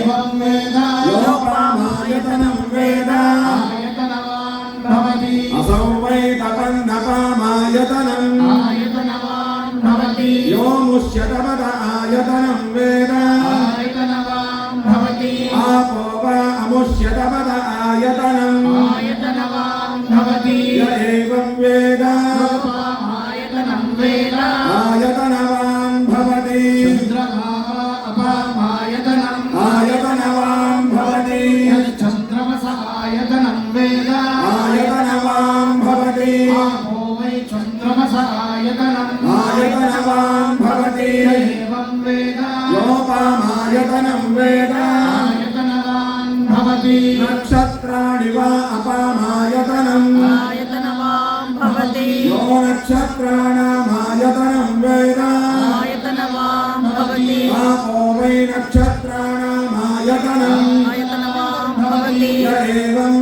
एवं वेद योपामायतनं वेद आयतनवान् भवति असौ वै तपन्नपामायतनम् आयतनवान् भवति यो मुष्यतपद आयतनं वेद आयतनवान् भवति आपो वा अमुष्यतपद आयतनम् आयतनवान् भवति य एवं वेद आयतनं वेद आयतनवान् भवति चन्द्रमा अपामायतनम् आयतनवान् भवति चन्द्रमस आयतनं वेद आयतनवान् भवति आपो वै चन्द्रमस आयतनम् आयतनवान् भवति एवं वेद योपामायतनं वेद आयतनवान् भवति नक्षत्राणि वा अपामायतनम् आयतनवान् भवति यो नक्षत्राणामायतनं वेद आयतनवान् भवति आपो वै नक्षत्राणामायतनम् आयतनवान् भवति य एवं